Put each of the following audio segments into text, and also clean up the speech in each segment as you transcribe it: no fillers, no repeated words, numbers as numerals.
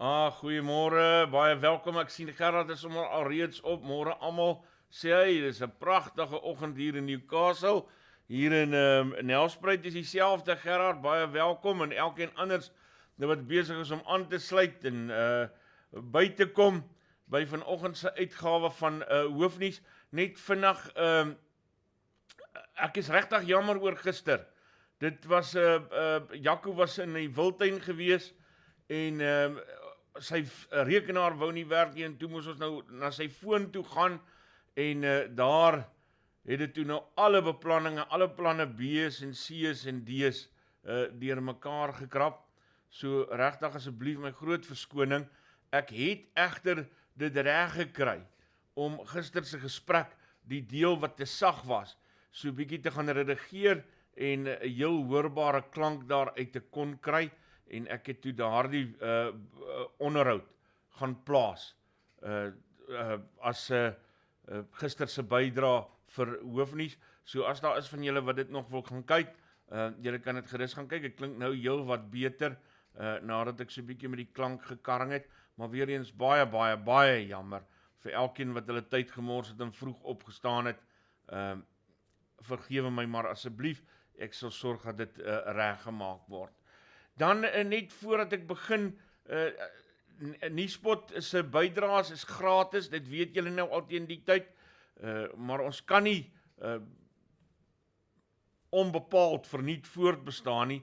Goeiemôre, baie welkom. Ek sien Gerard is sommer alreeds op. Môre almal, sê hy, dis 'n pragtige oggend hier in Newcastle. Hier in Nelspruit is dieselfde, Gerard, baie welkom en elkeen anders wat besig is om aan te sluit en by te kom by vanoggend se uitgawe van Hoofnuus. Net vinnig, ek is regtig jammer oor gister. Dit was Jaco was in die wildtuin gewees en sy rekenaar wou nie werk nie en toe moes ons nou na sy foon toe gaan en daar het dit toe nou alle beplanninge, alle planne B's en C's en D's deur mekaar gekrap. So regtig asseblief my groot verskoning. Ek het egter dit reg gekry om gister se gesprek, die deel wat te sag was, so bietjie te gaan redigeer en 'n heel hoorbare klank daar uit te kon kry en ek het toe daardie onderhoud gaan plaas as gister se bydra vir Hoofnuus. So as daar is van julle wat dit nog wil gaan kyk, julle kan dit gerus gaan kyk. Dit klink nou heel wat beter nadat ek so 'n bietjie met die klank gekarring het, maar weer eens baie jammer vir elkeen wat hulle tyd gemors het en vroeg opgestaan het. Vergewe my maar asseblief, ek sal sorg dat dit reggemaak word. Dan net voordat ek begin, Nuuspod se bydraes is gratis, dit weet julle nou al teen die tyd, maar ons kan nie onbepaald verniet voortbestaan nie.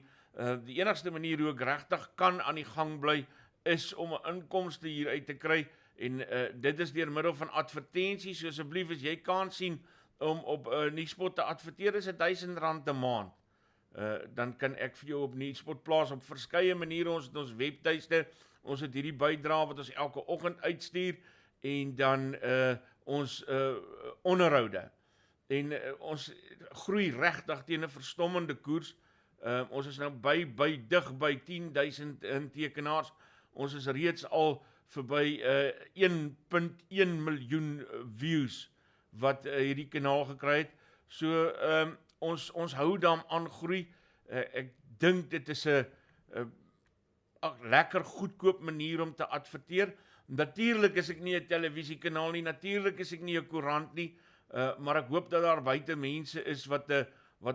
Die enigste manier hoe ek regtig kan aan die gang bly, is om 'n inkomste hier uit te kry, en dit is deur middel van advertensies. So asseblief as jy kan sien om op Nuuspod te adverteer, is R1000 'n maand. Dan kan ek vir jou op Nuuspod plaas op verskeie maniere. Ons het ons webtuiste, ons het hierdie bydra wat ons elke oggend uitstuur, en dan ons onderhoude. En ons groei regtig teen 'n verstommende koers. Ons is nou dig by 10.000 intekenaars. Ons is reeds al verby 1.1 miljoen views wat hierdie kanaal gekry het. So ons hou dan aan groei. Ek dink dit is 'n lekker goedkoop manier om te adverteer. Natuurlik is ek nie 'n televisiekanaal nie, natuurlik is ek nie 'n koerant nie, maar ek hoop dat daar buite mense is wat 'n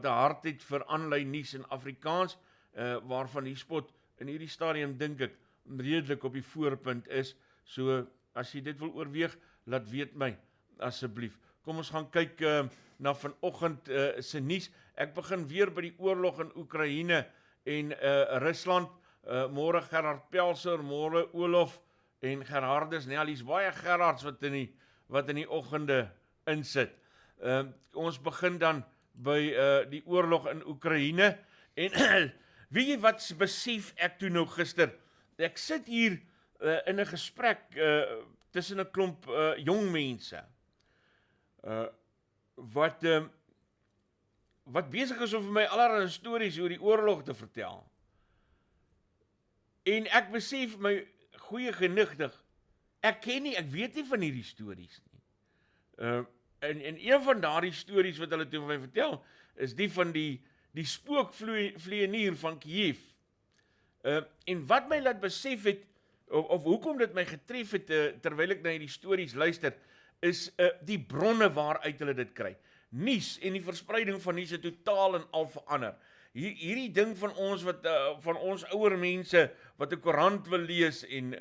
hart het vir aanlyn nuus in Afrikaans, waarvan Nuuspod in hierdie stadium dink ek redelik op die voorpunt is. So as jy dit wil oorweeg, laat weet my asseblief. Kom ons gaan kyk na vanoggend se nuus. Ek begin weer by die oorlog in Oekraïne en Rusland. Môre Gerard Pelser, môre Olof en Gerhardus Nellies, baie Gerards wat in die oggende insit. Ons begin dan by die oorlog in Oekraïne en weet jy wat besef ek toe nou gister? Ek sit hier in 'n gesprek tussen 'n klomp jong mense wat besig is om vir my allerlei stories oor die oorlog te vertel. En ek besef my goeie genigtig, ek weet nie van hierdie stories nie. En een van daardie stories wat hulle toe vir my vertel, is die van die spookvlieënier van Kiëf. En wat my laat besef het, of hoekom dit my getref het, terwyl ek na hierdie stories luister, is die bronne waaruit hulle dit kry. Nuus en die verspreiding van nuus het totaal en al verander. Hierdie ding van ons van ons ouer mense wat 'n koerant wil lees en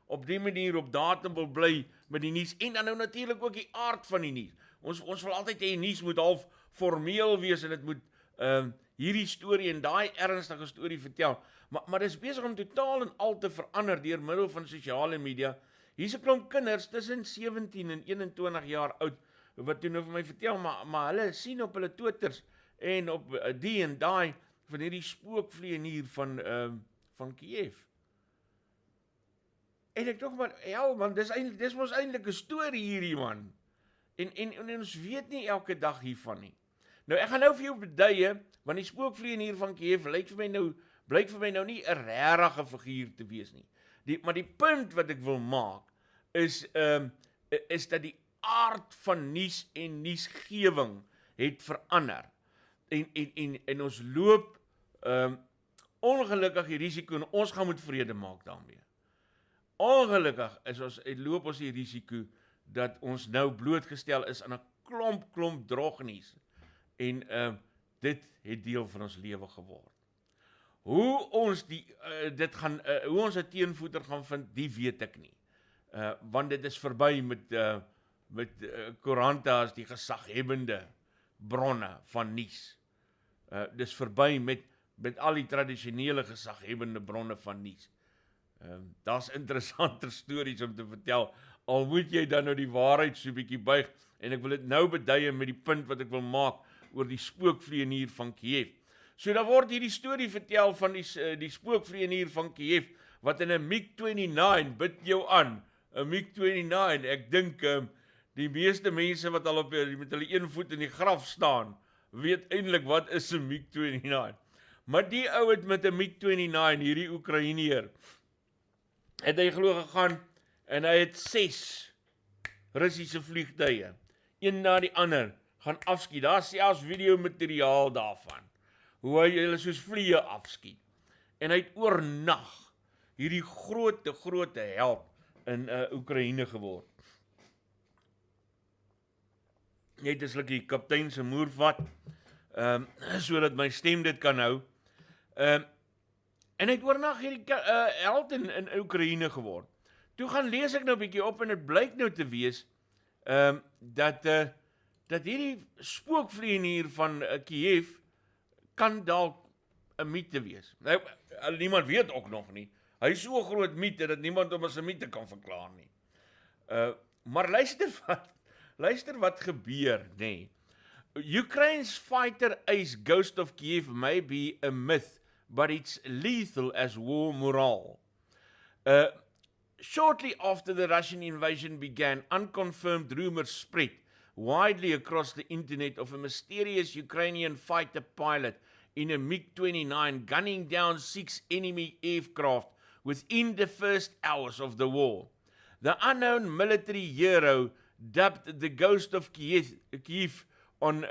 op die manier op datum wil bly met die nuus, en dan nou natuurlik ook die aard van die nuus. Ons wil altyd hê nuus moet half formeel wees en dit moet hierdie storie en daai ernstige storie vertel. Maar dit is besig om totaal en al te verander deur middel van sosiale media. Hier's 'n klomp kinders tussen 17 en 21 jaar oud wat toe nou vir my vertel, maar hulle sien op hulle Twitters en op die en daai van hierdie spookvlieënier van Kiëf. En ek dink maar, ja man, dis mos eintlik 'n storie hierdie man. En ons weet nie elke dag hiervan nie. Nou ek gaan nou vir jou beduie, want die spookvlieënier van Kiëf blyk vir my nou nie 'n regte figuur te wees nie. Maar die punt wat ek wil maak is dat die aard van nuus en nuusgewing het verander. En ons loop ongelukkig die risiko en ons gaan moet vrede maak daarmee. Ongelukkig loop ons die risiko dat ons nou blootgestel is aan 'n klomp drognies en dit het deel van ons lewe geword. Hoe ons hoe ons 'n teenvoeter gaan vind, die weet ek nie. Want dit is verby met koerante as die gesaghebbende bronne van nuus. Dis verby met al die tradisionele gesaghebbende bronne van nuus. Daar's interessanter stories om te vertel, al moet jy dan nou die waarheid so bietjie buig, en ek wil dit nou beduie met die punt wat ek wil maak oor die spookvlieënier van Kiëf. So dan word hierdie storie vertel van die spookvlieënier van Kiëf, wat in 'n MiG-29, bid jou aan, 'n MiG-29, ek dink die meeste mense wat al met hulle een voet in die graf staan, weet eintlik wat is 'n MiG-29. Maar die ou het met 'n MiG-29, hierdie Oekraïneer, het hy glo gegaan, en hy het 6 Russiese vliegtuie, een na die ander, gaan afskiet. Daar is selfs videomateriaal daarvan, hoe hy hulle soos vliee afskiet. En hy het oornag hierdie groot held in Oekraïne geword. Net as ek die kaptein se moer vat, sodat my stem dit kan hou. En hy het oornag hierdie held in Oekraïne geword. Toe gaan lees ek nou 'n bietjie op, en dit blyk nou te wees, dat hierdie spookvlieënier van Kiëf kan dalk 'n mite wees. Nou, niemand weet ook nog nie. Hy is so 'n groot mite dat niemand hom as 'n mite kan verklaar nie. Maar luister wat gebeur, nê. Ukraine's fighter ace Ghost of Kiëf may be a myth, but it's lethal as war morale. Shortly after the Russian invasion began, unconfirmed rumors spread widely across the internet of a mysterious Ukrainian fighter pilot in a MiG-29 gunning down 6 enemy aircraft within the first hours of the war. The unknown military hero, dubbed the Ghost of Kiëf on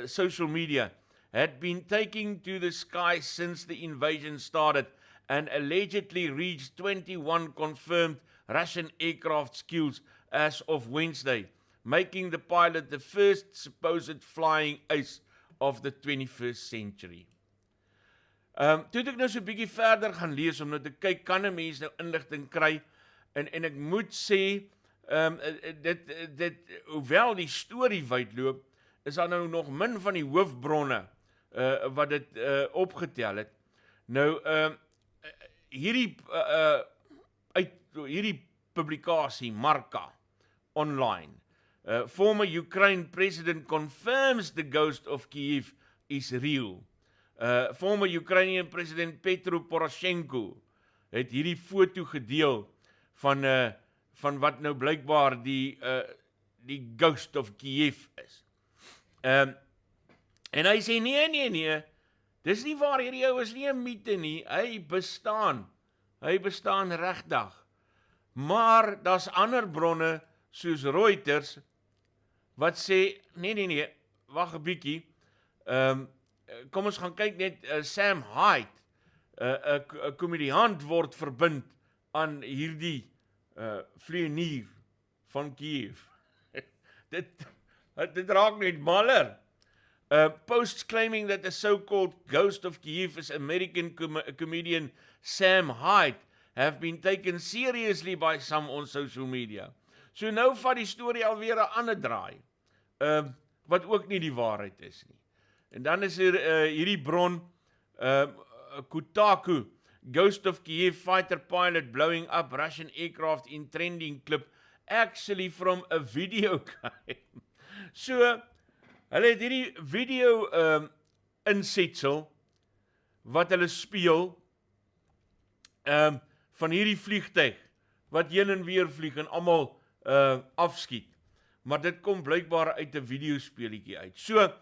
social media, had been taking to the sky since the invasion started and allegedly reached 21 confirmed Russian aircraft kills as of Wednesday, making the pilot the first supposed flying ace of the 21st century. Toe het ek nou so 'n bietjie verder gaan lees om nou te kyk, kan 'n mens nou inligting kry, en ek moet sê, hoewel die storie wydloop, is daar nou nog min van die hoofbronne wat dit opgetel het. Nou, hierdie publikasie, Marka, online, former Ukraine president confirms the ghost of Kiëf is real. Former Ukrainian president Petro Poroshenko het hierdie foto gedeel van wat nou blykbaar die ghost of Kiëf is. En hy sê nee, dis nie waar, hierdie ou is nie 'n mite nie, hy bestaan regtig. Maar daar's ander bronne soos Reuters wat sê nee, wag 'n bietjie. Kom ons gaan kyk net, Sam Hyde, 'n komediant word verbind aan hierdie vlieënier van Kiëf. dit raak net maller. Posts claiming that the so-called Ghost of Kiëf is American comedian Sam Hyde have been taken seriously by some on social media. So nou vat die storie alweer 'n ander draai, wat ook nie die waarheid is nie. En dan is hierdie bron, Kotaku, Ghost of Kiëf fighter pilot blowing up Russian aircraft in trending clip, actually from a video game. So, hulle het hierdie video insetsel, wat hulle speel, van hierdie vliegtuig, wat heen en weer vlieg en almal afskiet. Maar dit kom blykbaar uit 'n videospeletjie uit. So,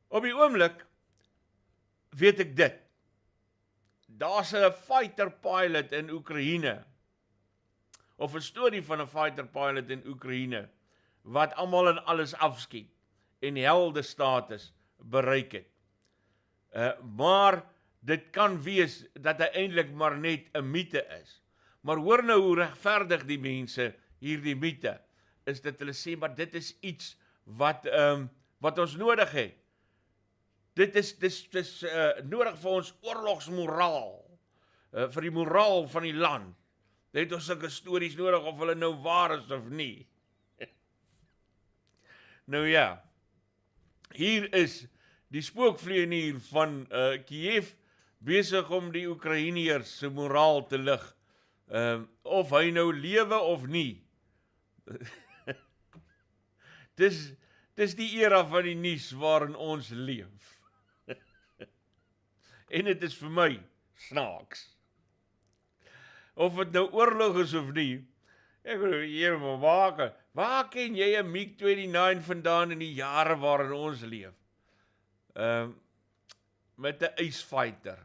op die oomblik weet ek dit. Daar's 'n fighter pilot in Oekraïne, of 'n storie van 'n fighter pilot in Oekraïne, wat almal en alles afskiet, en helde status bereik het. Maar dit kan wees dat hy eintlik maar net 'n mite is. Maar hoor nou hoe regverdig die mense hierdie mite is dat hulle sê, maar dit is iets wat ons nodig het. Dit is nodig vir ons oorlogsmoraal, vir die moraal van die land. Dit het ons sulke stories nodig of hulle nou waar is of nie. Nou ja, hier is die spookvlieënier van Kiëf besig om die Oekraïners se moraal te lig. Of hy nou lewe of nie. Dis die era van die nuus waarin ons leef. En dit is vir my snaaks. Of het nou oorlog is of nie, ek wil hier maar waken. Waar ken jy 'n MiG-29 vandaan in die jare waarin ons leef? Met 'n ysfighter.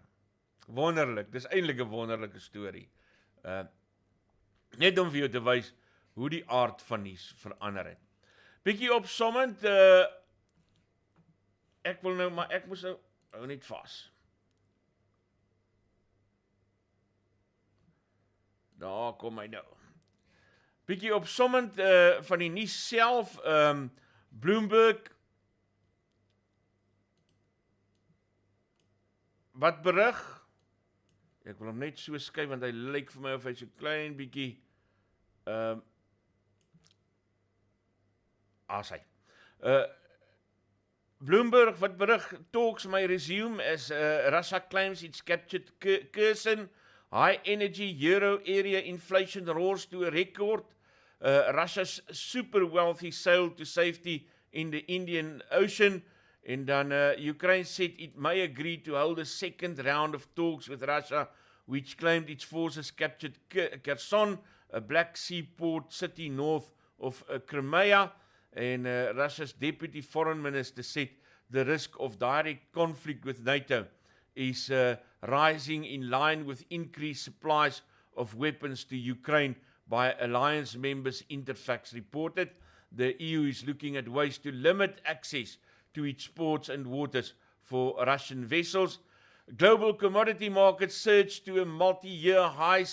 Wonderlik, dis eintlik 'n wonderlike storie. Net om vir jou te wys hoe die aard van nuus verander het. Bietjie opsommend, ek wil nou, maar ek moes nou, hou net vas. Daar kom hy nou. Bietjie opsommend van die nuus self, Bloomberg, wat berig, ek wil hom net so skuif, want hy lyk vir my of hy so klein bietjie, hy. Bloomberg wat berig, talks may resume as Russia claims it's captured Kherson. High energy euro area inflation roars to a record. Russia's super wealthy sailed to safety in the Indian Ocean. And then Ukraine said it may agree to hold a second round of talks with Russia, which claimed its forces captured Kherson, a Black Sea port city north of Crimea. And Russia's deputy foreign minister said the risk of direct conflict with NATO is rising in line with increased supplies of weapons to Ukraine by alliance members, Interfax reported. The EU is looking at ways to limit access to its ports and waters for Russian vessels. Global commodity markets surged to a multi-year high,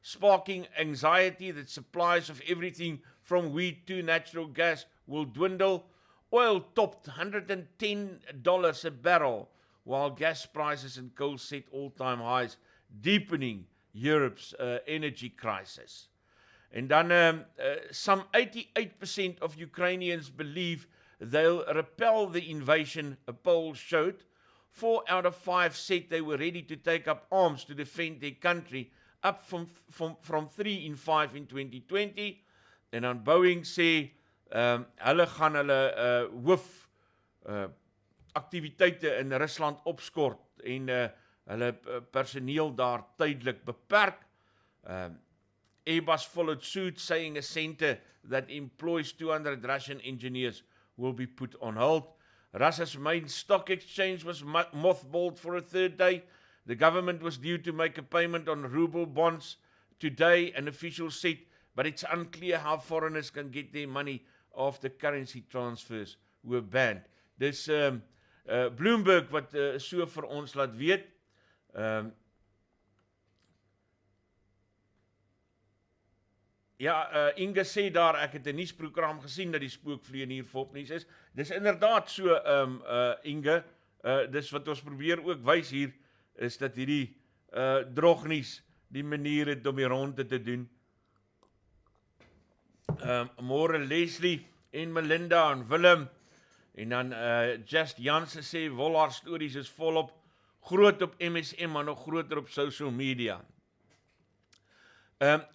sparking anxiety that supplies of everything from wheat to natural gas will dwindle. Oil topped $110 a barrel, while gas prices and coal set all-time highs, deepening Europe's energy crisis. And then some 88% of Ukrainians believe they'll repel the invasion, a poll showed. 4 out of 5 said they were ready to take up arms to defend their country, up from 3 in 5 in 2020. En dan Boeing sê, hulle gaan hulle hoof aktiwiteite in Rusland opskort en hulle personeel daar tydelik beperk. Airbus followed suit, saying a center that employs 200 Russian engineers will be put on hold. Russia's main stock exchange was mothballed for a third day. The government was due to make a payment on ruble bonds today, an official said, but it's unclear how foreigners can get their money after currency transfers were banned. Dis Bloomberg wat so vir ons laat weet. Inge sê daar, ek het 'n nuusprogram gesien dat die spookvlieënier Hoofnuus is. Dis inderdaad so, Inge, dis wat ons probeer ook wys hier, is dat hierdie drognuus die manier het om die ronde te doen. Môre Leslie en Melinda en Willem, en dan Just Janse sê, Wolhaar stories is volop, groot op MSM, maar nog groter op social media.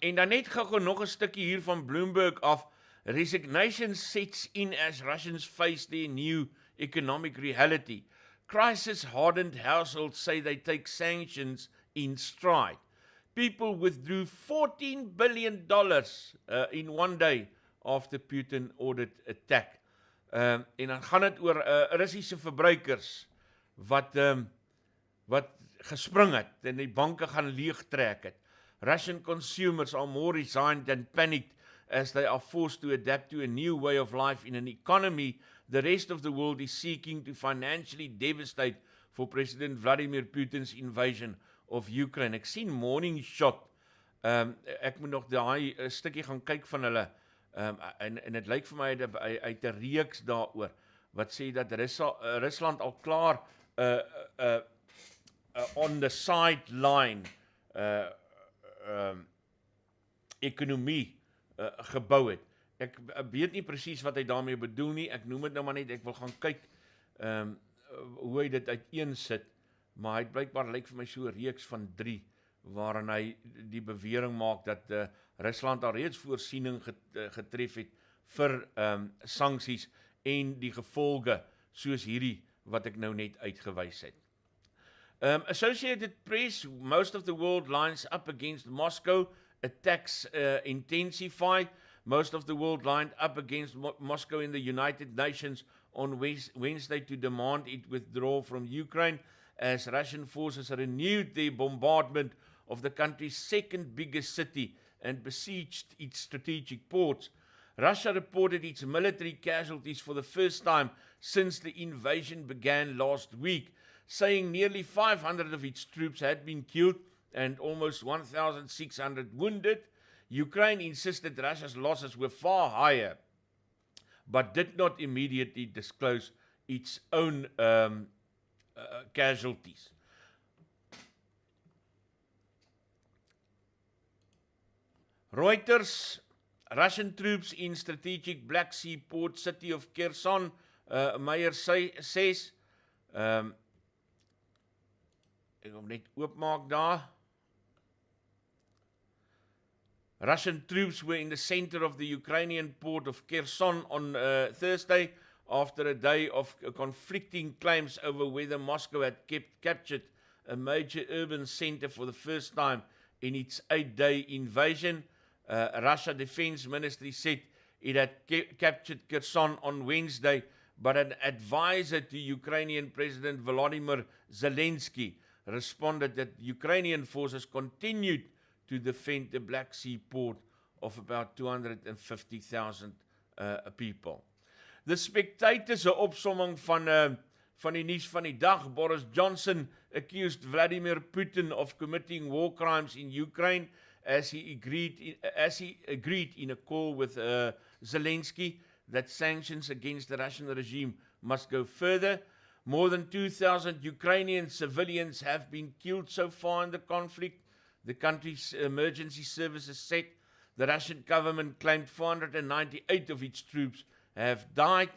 En dan net gou nog 'n stukkie hier van Bloomberg af. Resignation sets in as Russians face their new economic reality. Crisis-hardened households say they take sanctions in stride. People withdrew $14 billion in one day after Putin ordered attack. En dan gaan dit oor Russiese verbruikers wat gespring het en die banke gaan leegtrek het. Russian consumers are more resigned and panicked as they are forced to adapt to a new way of life in an economy the rest of the world is seeking to financially devastate for President Vladimir Putin's invasion of Ukraine. Ek sien Morning Shot Ek moet nog daai stukkie gaan kyk van hulle, en het lyk vir my uit 'n reeks daaroor, wat sê dat Rusland al klaar on the sideline ekonomie gebou het. Ek weet nie presies wat hy daarmee bedoel nie, ek noem dit nou maar net, ek wil gaan kyk hoe hy dit uiteensit, maar hy het blykbaar lyk vir my so 'n reeks van 3, waarin hy die bewering maak dat Rusland al reeds voorsiening getref het vir sanksies en die gevolge soos hierdie wat ek nou net uitgewys het. Associated Press, most of the world lines up against Moscow, attacks intensify. Most of the world lined up against Moscow in the United Nations on Wednesday to demand it withdraw from Ukraine as Russian forces renewed their bombardment of the country's second biggest city and besieged its strategic ports. Russia reported its military casualties for the first time since the invasion began last week, saying nearly 500 of its troops had been killed and almost 1,600 wounded. Ukraine insisted Russia's losses were far higher, but did not immediately disclose its own casualties. Reuters, Russian troops in strategic Black Sea port city of Kherson, Meyer says, ek wil net oopmaak daar. Russian troops were in the center of the Ukrainian port of Kherson on Thursday after a day of conflicting claims over whether Moscow had captured a major urban center for the first time in its 8-day invasion. Russia Defense Ministry said it had captured Kherson on Wednesday, but an advisor to Ukrainian President Volodymyr Zelensky responded that Ukrainian forces continued to defend the Black Sea port of about 250,000 people. The Spectator's opsomming van die nuus van die dag. Boris Johnson accused Vladimir Putin of committing war crimes in Ukraine as he agreed in a call with Zelensky that sanctions against the Russian regime must go further. More than 2,000 Ukrainian civilians have been killed so far in the conflict. The country's emergency services said the Russian government claimed 498 of its troops have died.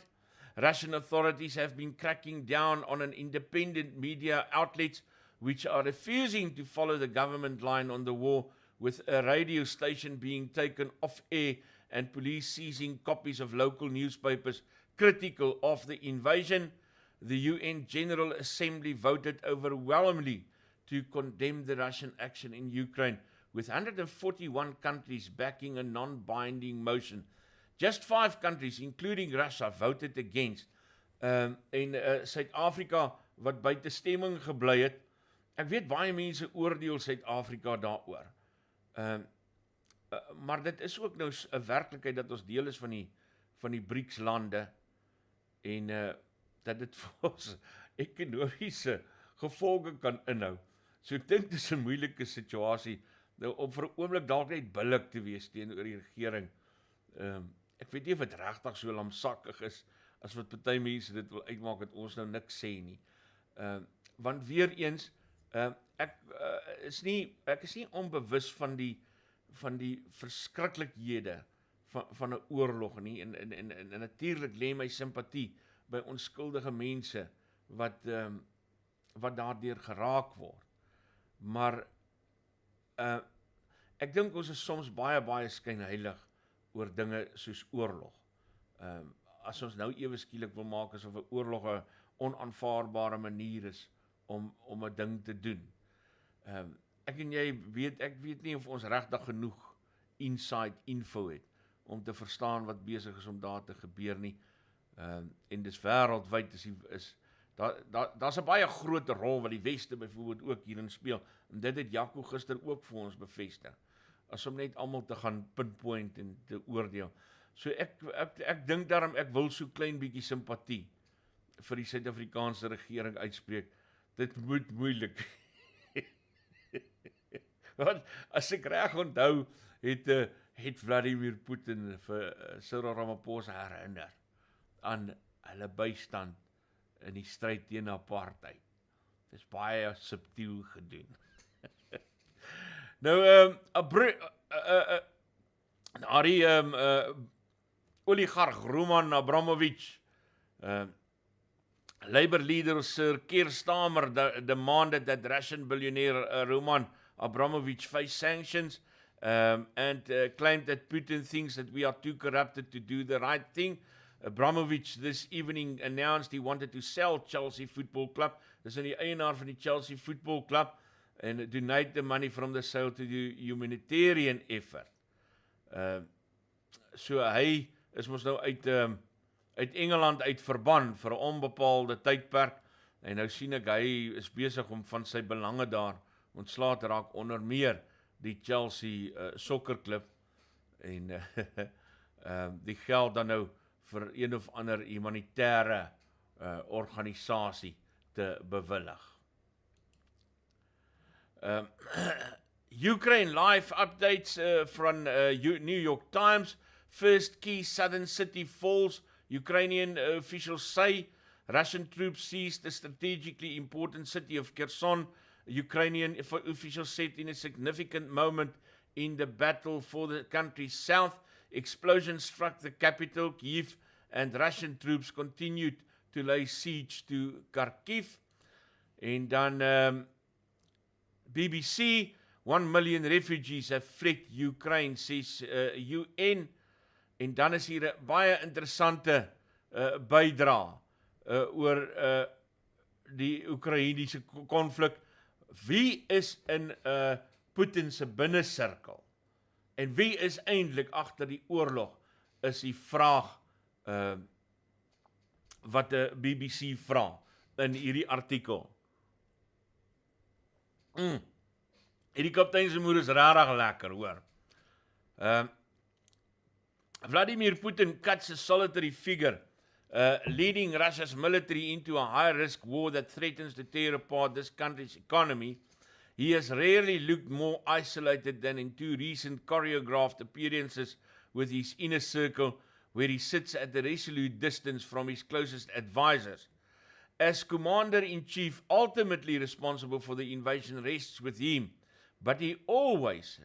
Russian authorities have been cracking down on an independent media outlets which are refusing to follow the government line on the war, with a radio station being taken off air and police seizing copies of local newspapers critical of the invasion. The UN General Assembly voted overwhelmingly to condemn the Russian action in Ukraine, with 141 countries backing a non-binding motion. Just 5 countries, including Russia, voted against. En Suid-Afrika, wat buite stemming gebly het, ek weet baie mense oordeel Suid-Afrika daaroor. Maar dit is ook nou 'n werklikheid dat ons deel is van die BRICS lande en dat dit vir ons ekonomiese gevolge kan inhou. So ek dink dit is 'n moeilike situasie nou om vir 'n oomblik dalk net billik te wees teenoor die regering. Ek weet nie of dit regtig so lamsakkig is as wat party mense dit wil uitmaak dat ons nou niks sê nie. Want weer eens, ek is nie onbewus van die verskriklikhede van 'n oorlog nie, en natuurlik lê my simpatie by onskuldige mense wat daardeur geraak word. Maar ek dink ons is soms baie skynheilig oor dinge soos oorlog. As ons nou ewe skielik wil maak asof 'n oorlog 'n onaanvaarbare manier is om 'n ding te doen. Ek en jy ek weet nie of ons regtig genoeg inside info het om te verstaan wat besig is om daar te gebeur nie. En dis wêreldwyd daar's 'n baie groot rol wat die Weste byvoorbeeld ook hierin speel. En dit het Jaco gister ook vir ons bevestig. As om net almal te gaan pinpoint en te oordeel. So ek dink daarom ek wil so klein bietjie simpatie vir die Suid-Afrikaanse regering uitspreek. Dit moet moeilik Want as ek reg onthou, het Vladimir Putin vir Cyril Ramaphosa herinner aan hulle bystand in die stryd teen apartheid. Dit is baie subtiel gedoen. Nou, die oligarch Roman Abramovich, Labour leader Sir Keir Starmer demanded that Russian billionaire Roman Abramovich face sanctions and claimed that Putin thinks that we are too corrupted to do the right thing. Abramovich this evening announced he wanted to sell Chelsea Football Club. Dis in die eienaar van die Chelsea Football Club and donate the money from the sale to the humanitarian effort. So hy is mos nou uit Engeland uit verban vir 'n onbepaalde tydperk en nou sien ek hy is besig om van sy belange daar ontslae te raak, onder meer die Chelsea sokkerklub en die geld dan nou vir een of ander humanitêre organisasie te bewillig. Ukraine live updates from New York Times. First key southern city falls. Ukrainian officials say Russian troops seized the strategically important city of Kherson. Ukrainian officials said in a significant moment in the battle for the country's south, explosions struck the capital, Kiëf, and Russian troops continued to lay siege to Kharkiv. En dan BBC, 1 million refugees have fled Ukraine, says UN. En dan is hier 'n baie interessante bydra oor die Oekraïense konflik. Wie is in Putin se binnesirkel? En wie is eintlik agter die oorlog? Is die vraag wat die BBC vra in hierdie artikel. Hierdie kaptein se moer is regtig lekker, hoor. Vladimir Putin cuts a solitary figure, leading Russia's military into a high-risk war that threatens to tear apart this country's economy. He has rarely looked more isolated than in two recent choreographed appearances with his inner circle, where he sits at a resolute distance from his closest advisors. As commander-in-chief, ultimately responsible for the invasion rests with him, but he always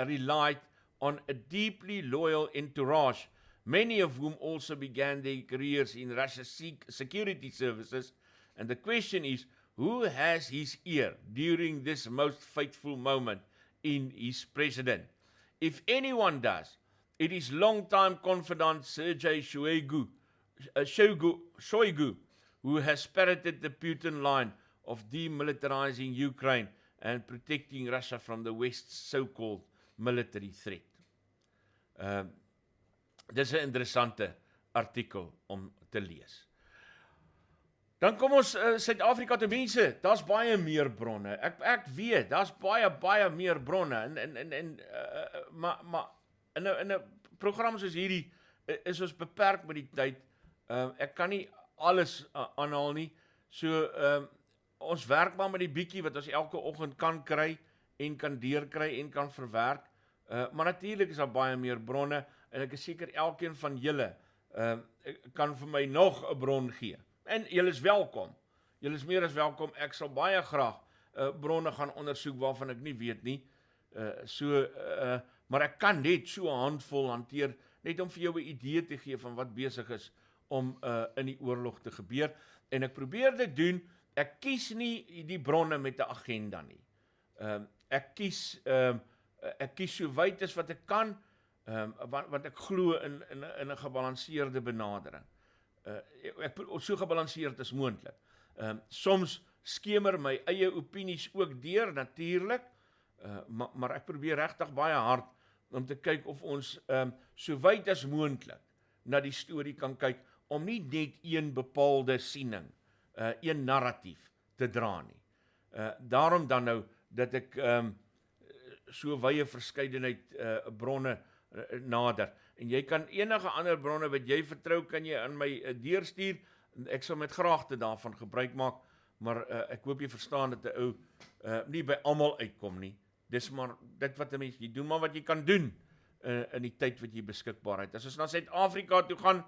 relied on a deeply loyal entourage, many of whom also began their careers in Russia's security services. And the question is, who has his ear during this most fateful moment in his president? If anyone does, it is longtime confidant Sergei Shoigu, who has parroted the Putin line of demilitarizing Ukraine and protecting Russia from the West's so-called military threat. Dis 'n interessante artikel om te lees. Dan kom ons Suid-Afrika toe, mense, daar's baie meer bronne. Ek weet, daar's baie meer bronne maar in 'n program soos hierdie is ons beperk met die tyd. Ek kan nie alles aanhaal nie. So ons werk maar met die bietjie wat ons elke oggend kan kry en kan deurkry en kan verwerk. Maar natuurlik is daar baie meer bronne en ek is seker elkeen van julle kan vir my nog 'n bron gee. En julle is welkom. Julle is meer as welkom. Ek sal baie graag bronne gaan ondersoek waarvan ek nie weet nie. Maar ek kan net so 'n handvol hanteer, net om vir jou 'n idee te gee van wat besig is om in die oorlog te gebeur. En ek probeer dit doen. Ek kies nie die bronne met 'n agenda nie. Ek kies so wyd as wat ek kan, want ek glo in 'n gebalanseerde benadering. Ek so gebalanseerd as moontlik. Soms skemer my eie opinies ook deur, natuurlik, maar ek probeer regtig baie hard om te kyk of ons so wyd as moontlik na die storie kan kyk, om nie net een bepaalde siening, een narratief te dra nie. Daarom dan nou, dat ek so wye verskeidenheid bronne nader. En jy kan enige ander bronne wat jy vertrou, kan jy aan my deurstuur. Ek sal met graagte daarvan gebruik maak, maar ek hoop jy verstaan dat 'n ou nie by almal uitkom nie. dis maar dit wat 'n mens, jy doen maar wat jy kan doen, in die tyd wat jy beskikbaar het. As ons na Suid-Afrika toe gaan,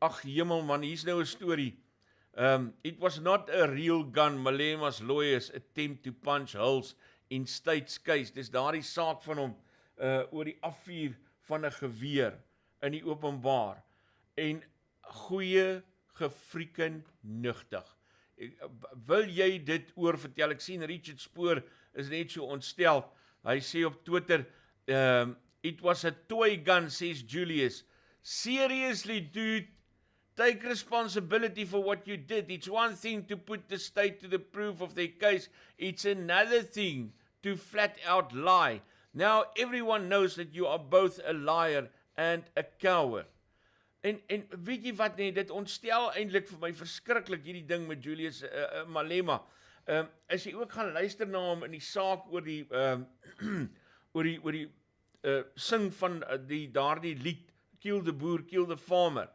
ag hemel man, hier's nou 'n storie. It was not a real gun, Malema's lawyers attempt to punch holes in state's case. Dis daardie saak van hom, oor die afvuur van 'n geweer in die openbaar. En goeie gefrieken nugtig. Wil jy dit oorvertel? Ek sien Richard Spoor is net so ontstel. Hy sê op Twitter, it was a toy gun, says Julius. Seriously, dude, take responsibility for what you did. It's one thing to put the state to the proof of their case. It's another thing to flat out lie. Now everyone knows that you are both a liar and a coward. En weet jy wat nie, dit ontstel eintlik vir my verskriklik hierdie ding met Julius Malema. As jy ook gaan luister na hom in die saak oor die oor die sing van daardie lied, Kill the Boer, Kill the Farmer,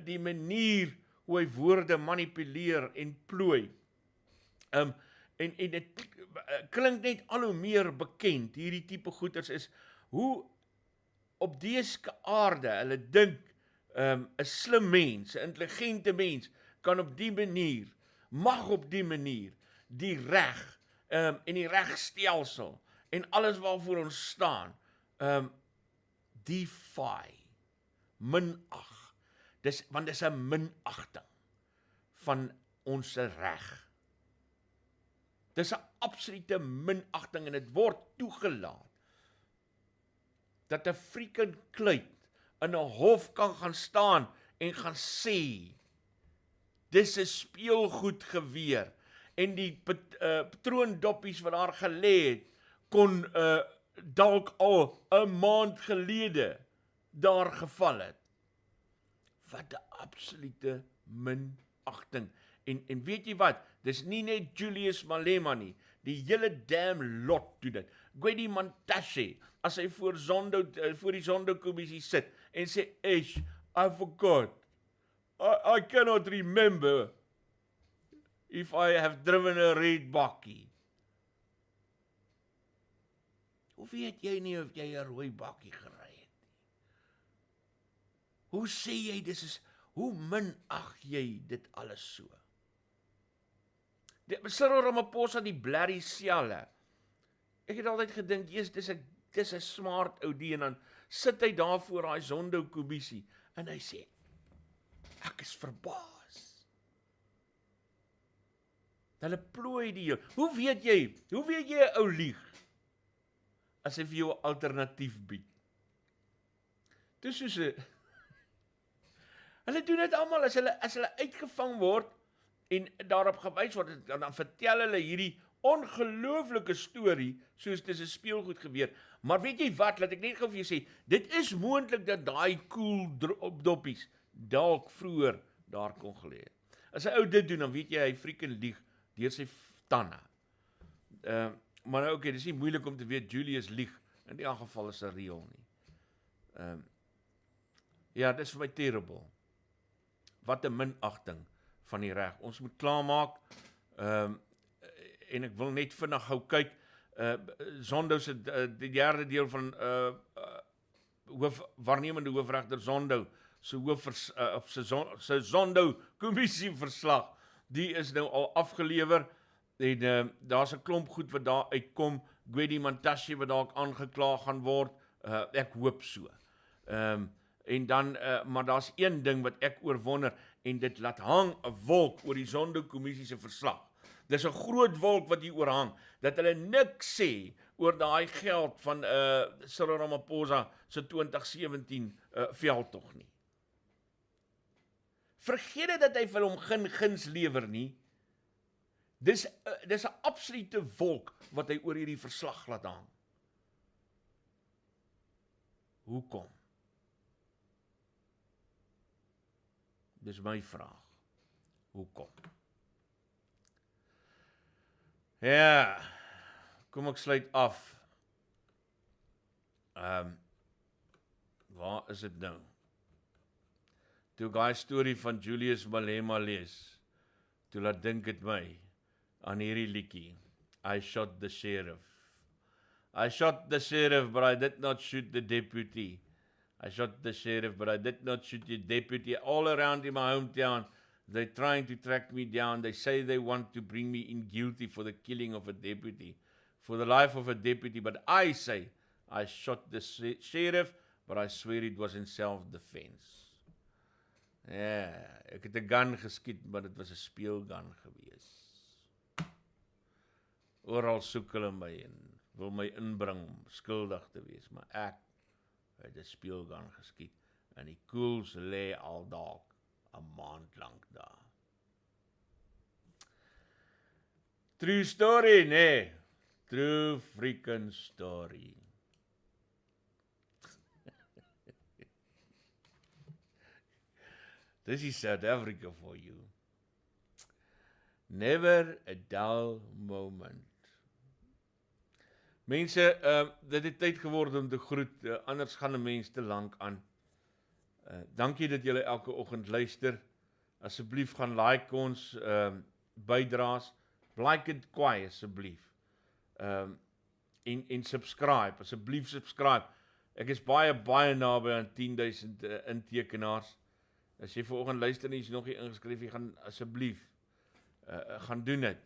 die manier hoe hy woorde manipuleer en plooi. En dit klink net al hoe meer bekend, hierdie tipe goeters is, hoe op dese aarde hulle dink, 'n slim mens, 'n intelligente mens, kan op die manier, mag op die manier, die reg, en die regstelsel, en alles waarvoor ons staan, defy, minag, want dis 'n minagting van ons reg. Dis 'n absolute minagting, en dit word toegelaat, dat 'n freaking kluit in 'n hof kan gaan staan en gaan sê, dis 'n speelgoedgeweer, en die patroondoppies wat daar gelê het, kon dalk al 'n maand gelede daar geval het. Wat 'n absolute minagting. En weet jy wat, dis nie net Julius Malema nie, die hele damn lot doen dit. Gwedi Mantashe, as hy voor die Zondo-kommissie sit, en sê, I forgot, I cannot remember if I have driven a red bakkie. Hoe weet jy nie of jy 'n rooi bakkie gery het nie? Hoe sê jy, hoe minag jy dit alles so? Cyril Ramaphosa, die blerrie selle. Ek het altyd gedink, dis 'n smart ou die, en dan sit hy daar voor daai Zondo-kommissie, en hy sê, ek is verbaas. Hulle plooi die jou. Hoe weet jy 'n ou lieg? As hy vir jou 'n alternatief bied. Dis soos hulle doen dit almal, as hulle uitgevang word, en daarop gewys word, dan vertel hulle hierdie ongelooflike storie, soos dis 'n speelgoedgeweer. Maar weet jy wat, laat ek net gou vir jou sê, dit is moontlik dat daai cool doppies dalk vroeër daar kon gelê het. As 'n ou dit doen, dan weet jy, hy freaking lieg deur sy tande. Maar nou, dis nie moeilik om te weet, Julius lieg, in die geval is 'n reël nie. Ja, dit is vir my terrible. Wat 'n minagting van die reg. Ons moet klaarmaak, en ek wil net vinnig gou kyk, Zondo se die derde deel van waarnemende hoofregter Zondo se Zondo-kommissie verslag, die is nou al afgelewer, en daar's 'n klomp goed wat daar uitkom, Gwedi Mantashe wat dalk aangekla gaan word, ek hoop so. En dan, maar daar's een ding wat ek oorwonder, en dit laat hang 'n wolk oor die Zondo-kommissie se verslag. Dis 'n groot wolk wat hier oorhang, dat hulle niks sê oor daai geld van Cyril Ramaphosa se 2017 veldtog nie. Vergeet dit dat hy vir hom geen guns lewer nie. Dis 'n absolute wolk wat hy oor hierdie verslag laat hang. Hoekom? Dis my vraag. Hoekom? Ja, kom ek sluit af. Waar is dit nou? Toe ek daai storie van Julius Malema lees, toe laat dink het my aan hierdie liedjie, I shot the sheriff, I shot the sheriff, but I did not shoot the deputy. I shot the sheriff, but I did not shoot the deputy. All around in my hometown, they're trying to track me down. They say they want to bring me in guilty for the killing of a deputy, for the life of a deputy. But I say, I shot the sheriff, but I swear it was in self-defense. Ja, ek het 'n gun geskiet, maar dit was 'n speelgun gewees. Oral soek hulle my en wil my inbring om skuldig te wees, maar ek het 'n speelgun geskiet en die koels lê al dalk 'n maand lank daar. True story, nee. True freaking story. This is South Africa for you. Never a dull moment. Mense, dit het tyd geword om te groet, anders gaan 'n mens te lank aan. Dankie dat julle elke oggend luister. Asseblief gaan like ons bydraes. Like dit kwaai asseblief. En subscribe, asseblief subscribe. Ek is baie naby aan 10,000 intekenaars. As jy vanoggend luister en jy is nog nie ingeskryf, jy gaan asseblief gaan doen dit.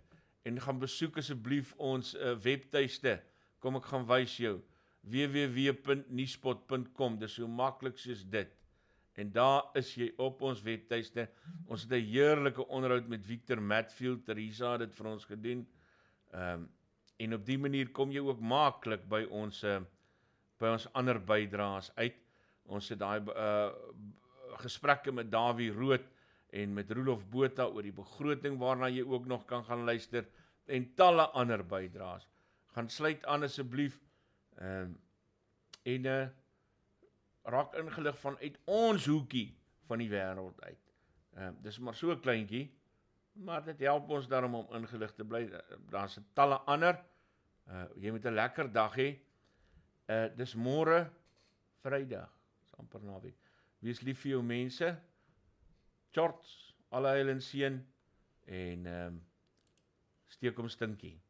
En gaan besoek asseblief ons webtuiste. Kom ek gaan wys jou. www.nuuspod.com. Dis so maklik soos dit. En daar is jy op ons webtuiste. Ons het 'n heerlike onderhoud met Victor Matfield. Teresa het dit vir ons gedoen. En op die manier kom jy ook maklik by ons ander bydraes uit. Ons het daai gesprekke met Davie Rood en met Roelof Botha oor die begroting waarna jy ook nog kan gaan luister en talle ander bydraes. Gaan sluit aan asseblief en raak ingelig vanuit ons hoekie van die wêreld uit. Dis maar so 'n kleintjie, maar dit help ons daarom om ingelig te bly. Daar's talle ander. Jy moet 'n lekker dag hê. Dis môre Vrydag, dis amper naweek. Wees lief vir jou mense. Tjorts, alle heil en seën en steek hom stinkie.